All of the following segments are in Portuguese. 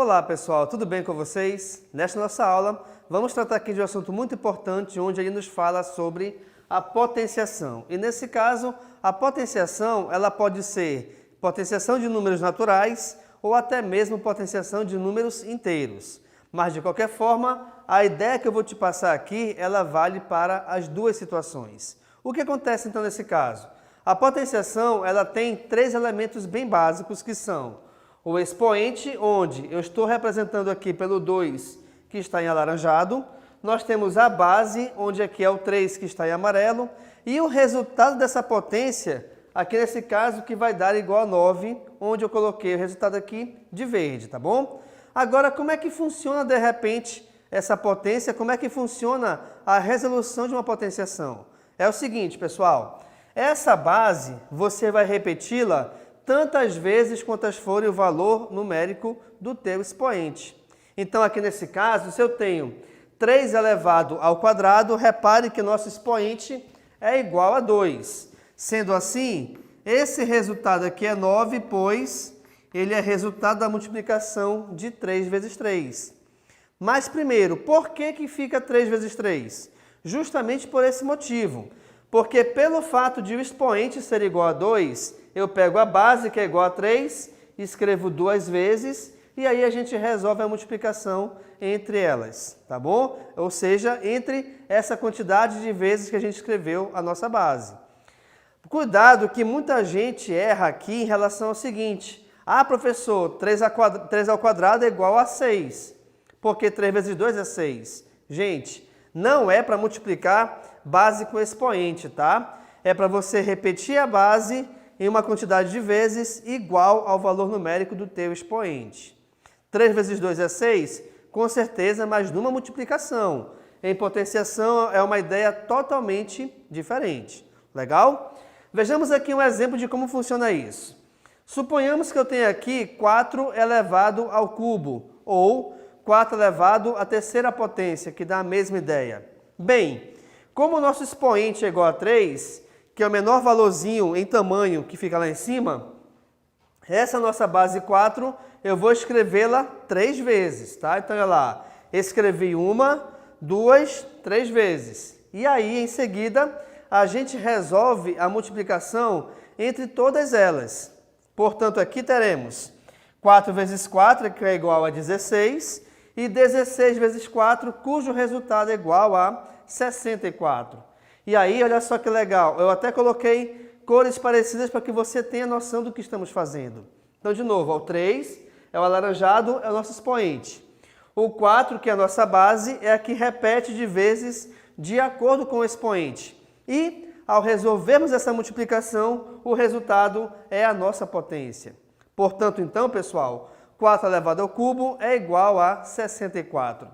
Olá pessoal, tudo bem com vocês? Nesta nossa aula, vamos tratar aqui de um assunto muito importante, onde ele nos fala sobre a potenciação. E nesse caso, a potenciação, ela pode ser potenciação de números naturais ou até mesmo potenciação de números inteiros. Mas de qualquer forma, a ideia que eu vou te passar aqui, ela vale para as duas situações. O que acontece então nesse caso? A potenciação, ela tem três elementos bem básicos que são o expoente, onde eu estou representando aqui pelo 2, que está em alaranjado. Nós temos a base, onde aqui é o 3, que está em amarelo. E o resultado dessa potência, aqui nesse caso, que vai dar igual a 9, onde eu coloquei o resultado aqui de verde, tá bom? Agora, como é que funciona, de repente, essa potência? Como é que funciona a resolução de uma potenciação? É o seguinte, pessoal. Essa base, você vai repeti-la tantas vezes quantas forem o valor numérico do teu expoente. Então, aqui nesse caso, se eu tenho 3 elevado ao quadrado, repare que nosso expoente é igual a 2. Sendo assim, esse resultado aqui é 9, pois ele é resultado da multiplicação de 3 vezes 3. Mas primeiro, por que fica 3 vezes 3? Justamente por esse motivo. Porque pelo fato de o expoente ser igual a 2, eu pego a base, que é igual a 3, escrevo 2 vezes, e aí a gente resolve a multiplicação entre elas, tá bom? Ou seja, entre essa quantidade de vezes que a gente escreveu a nossa base. Cuidado que muita gente erra aqui em relação ao seguinte: ah, professor, 3 ao quadrado é igual a 6, porque 3 vezes 2 é 6. Gente, não é para multiplicar base com expoente, tá? É para você repetir a base em uma quantidade de vezes igual ao valor numérico do teu expoente. 3 vezes 2 é 6? Com certeza, mas numa multiplicação. Em potenciação é uma ideia totalmente diferente. Legal? Vejamos aqui um exemplo de como funciona isso. Suponhamos que eu tenha aqui 4 elevado ao cubo, ou 4 elevado à terceira potência, que dá a mesma ideia. Bem, como o nosso expoente é igual a 3, que é o menor valorzinho em tamanho que fica lá em cima, essa nossa base 4, eu vou escrevê-la 3 vezes, tá? Então, olha lá, escrevi 1, 2, 3 vezes. E aí, em seguida, a gente resolve a multiplicação entre todas elas. Portanto, aqui teremos 4 vezes 4, que é igual a 16, e 16 vezes 4, cujo resultado é igual a 64. E aí, olha só que legal, eu até coloquei cores parecidas para que você tenha noção do que estamos fazendo. Então, de novo, o 3 é o alaranjado, é o nosso expoente. O 4, que é a nossa base, é a que repete de vezes de acordo com o expoente. E, ao resolvermos essa multiplicação, o resultado é a nossa potência. Portanto, então, pessoal, 4 elevado ao cubo é igual a 64.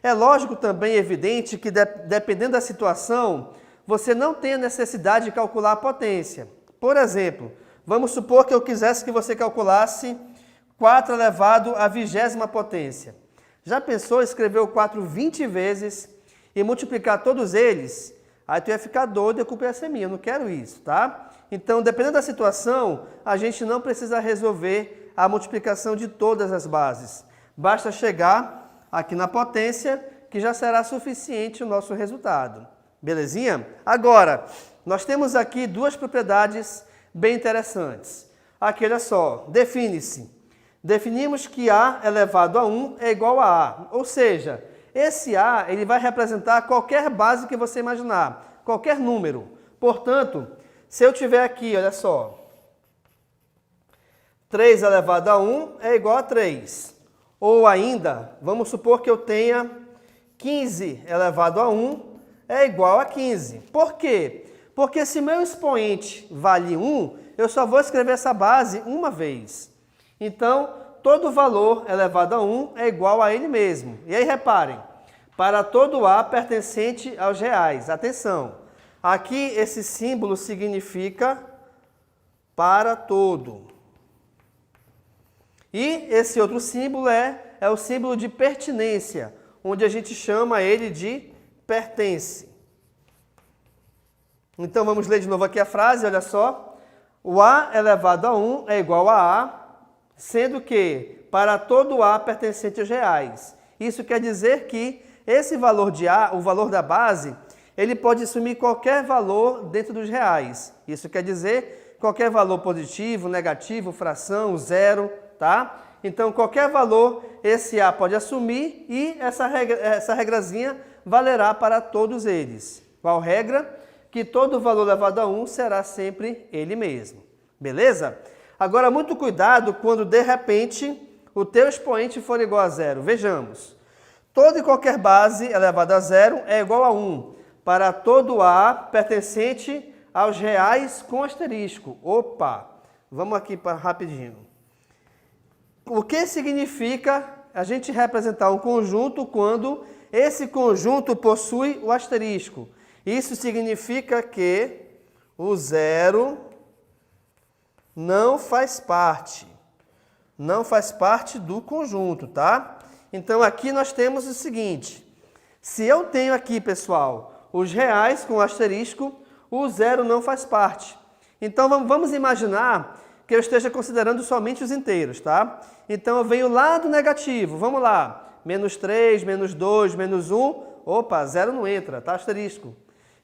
É lógico também evidente que, dependendo da situação, você não tem a necessidade de calcular a potência. Por exemplo, vamos supor que eu quisesse que você calculasse 4 elevado à 20ª potência. Já pensou em escrever o 4 20 vezes e multiplicar todos eles? Aí tu ia ficar doido e a culpa ia ser minha, eu não quero isso, tá? Então, dependendo da situação, a gente não precisa resolver a multiplicação de todas as bases. Basta chegar aqui na potência, que já será suficiente o nosso resultado. Belezinha? Agora, nós temos aqui duas propriedades bem interessantes. Aqui, olha só, define-se. Definimos que A elevado a 1 é igual a A. Ou seja, esse A ele vai representar qualquer base que você imaginar, qualquer número. Portanto, se eu tiver aqui, olha só, 3 elevado a 1 é igual a 3. Ou ainda, vamos supor que eu tenha 15 elevado a 1 é igual a 15. Por quê? Porque se meu expoente vale 1, eu só vou escrever essa base uma vez. Então, todo valor elevado a 1 é igual a ele mesmo. E aí, reparem, para todo A pertencente aos reais. Atenção, aqui esse símbolo significa para todo. E esse outro símbolo é o símbolo de pertinência, onde a gente chama ele de pertence. Então, vamos ler de novo aqui a frase, olha só. O A elevado a 1 é igual a A sendo que para todo A pertencente aos reais. Isso quer dizer que esse valor de A, o valor da base, ele pode assumir qualquer valor dentro dos reais. Isso quer dizer qualquer valor positivo, negativo, fração, zero, tá? Então, qualquer valor esse A pode assumir e essa regrazinha valerá para todos eles. Qual regra? Que todo valor elevado a 1 será sempre ele mesmo. Beleza? Agora, muito cuidado quando, de repente, o teu expoente for igual a zero. Vejamos. Toda e qualquer base elevada a zero é igual a 1 para todo A pertencente aos reais com asterisco. Opa! Vamos aqui para rapidinho. O que significa a gente representar um conjunto quando esse conjunto possui o asterisco? Isso significa que o zero não faz parte do conjunto, tá? Então aqui nós temos o seguinte, se eu tenho aqui, pessoal, os reais com asterisco, o zero não faz parte. Então vamos imaginar que eu esteja considerando somente os inteiros, tá? Então eu venho lá do negativo, vamos lá, menos 3, menos 2, menos 1, opa, zero não entra, tá? Asterisco.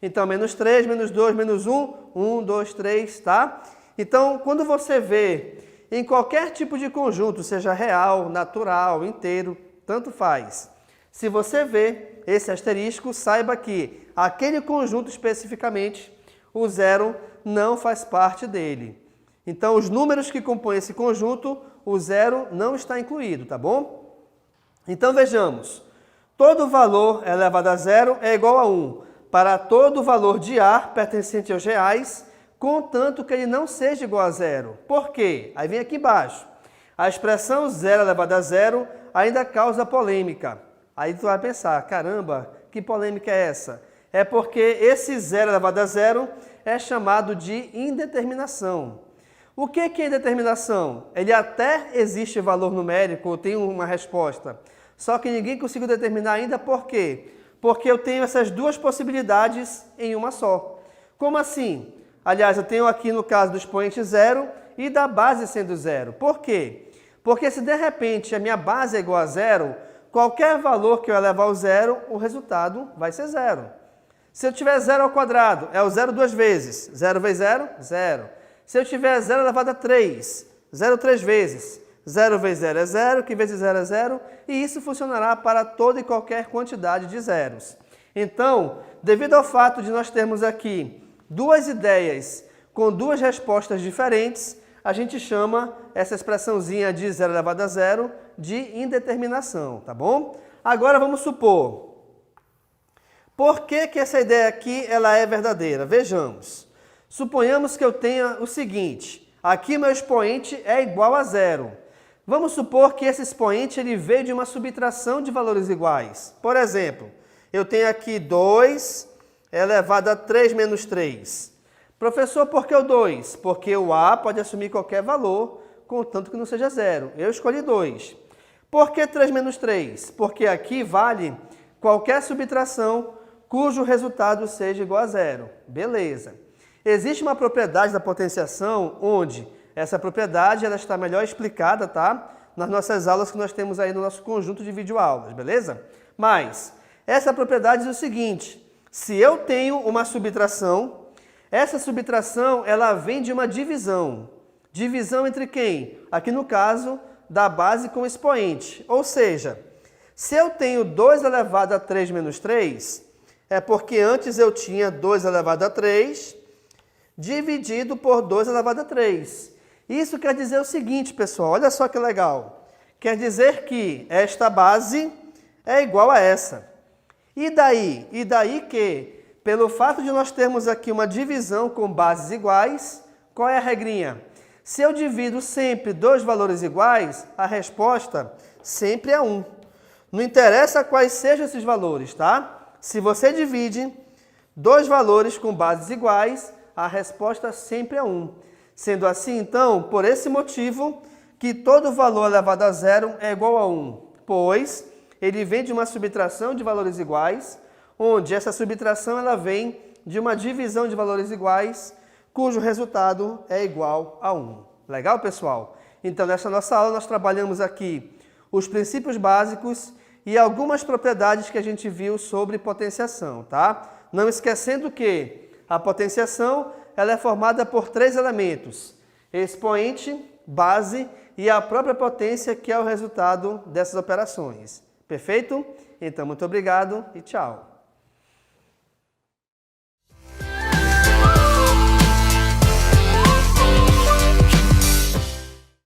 Então, menos 3, menos 2, menos 1, 1, 2, 3, tá? Então, quando você vê em qualquer tipo de conjunto, seja real, natural, inteiro, tanto faz. Se você vê esse asterisco, saiba que aquele conjunto especificamente, o zero não faz parte dele. Então, os números que compõem esse conjunto, o zero não está incluído, tá bom? Então, vejamos. Todo valor elevado a zero é igual a 1 para todo valor de A pertencente aos reais, contanto que ele não seja igual a zero. Por quê? Aí vem aqui embaixo. A expressão zero elevado a zero ainda causa polêmica. Aí tu vai pensar, caramba, que polêmica é essa? É porque esse zero elevado a zero é chamado de indeterminação. O que é indeterminação? Ele até existe valor numérico, ou tem uma resposta, só que ninguém conseguiu determinar ainda por quê? Porque eu tenho essas duas possibilidades em uma só. Como assim? Aliás, eu tenho aqui no caso do expoente zero e da base sendo zero. Por quê? Porque se de repente a minha base é igual a zero, qualquer valor que eu elevar ao zero, o resultado vai ser zero. Se eu tiver zero ao quadrado, é o zero duas vezes. Zero vezes zero, zero. Se eu tiver zero elevado a 3, zero três vezes. 0 vezes 0 é 0, que vezes 0 é 0, e isso funcionará para toda e qualquer quantidade de zeros. Então, devido ao fato de nós termos aqui duas ideias com duas respostas diferentes, a gente chama essa expressãozinha de 0 elevado a 0 de indeterminação, tá bom? Agora vamos supor, por que essa ideia aqui ela é verdadeira? Vejamos. Suponhamos que eu tenha o seguinte, aqui meu expoente é igual a 0. Vamos supor que esse expoente ele veio de uma subtração de valores iguais. Por exemplo, eu tenho aqui 2 elevado a 3 menos 3. Professor, por que o 2? Porque o A pode assumir qualquer valor, contanto que não seja 0. Eu escolhi 2. Por que 3 menos 3? Porque aqui vale qualquer subtração cujo resultado seja igual a 0. Beleza. Existe uma propriedade da potenciação onde essa propriedade ela está melhor explicada, tá? Nas nossas aulas que nós temos aí no nosso conjunto de videoaulas, beleza? Mas essa propriedade diz o seguinte, se eu tenho uma subtração, essa subtração ela vem de uma divisão. Divisão entre quem? Aqui no caso, da base com expoente. Ou seja, se eu tenho 2 elevado a 3 menos 3, é porque antes eu tinha 2 elevado a 3 dividido por 2 elevado a 3. Isso quer dizer o seguinte, pessoal, olha só que legal. Quer dizer que esta base é igual a essa. E daí? E daí que, pelo fato de nós termos aqui uma divisão com bases iguais, qual é a regrinha? Se eu divido sempre dois valores iguais, a resposta sempre é 1. Não interessa quais sejam esses valores, tá? Se você divide dois valores com bases iguais, a resposta sempre é 1. Sendo assim, então, por esse motivo, que todo valor elevado a 0 é igual a 1, pois ele vem de uma subtração de valores iguais, onde essa subtração ela vem de uma divisão de valores iguais, cujo resultado é igual a 1. Legal, pessoal? Então, nessa nossa aula, nós trabalhamos aqui os princípios básicos e algumas propriedades que a gente viu sobre potenciação, tá? Não esquecendo que a potenciação ela é formada por 3 elementos: expoente, base e a própria potência, que é o resultado dessas operações. Perfeito? Então, muito obrigado e tchau!